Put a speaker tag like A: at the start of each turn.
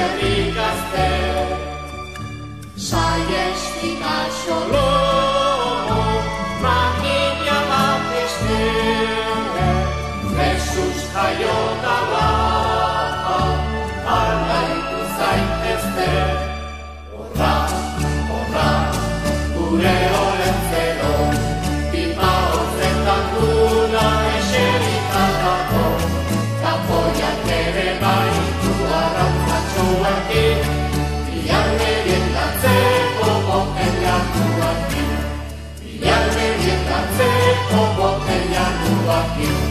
A: baserrik gazte. Saiestik axolo, makina bat beste, Jesus jaiota da, alaitu zaitezte. Horra, horra, gure olentzero, pipa horretan guna eserikatako, kapoiak ere baitu arrantzatxoakin, bialmerien datzeko botellatuakin, bialmerien datzeko botellatuakin.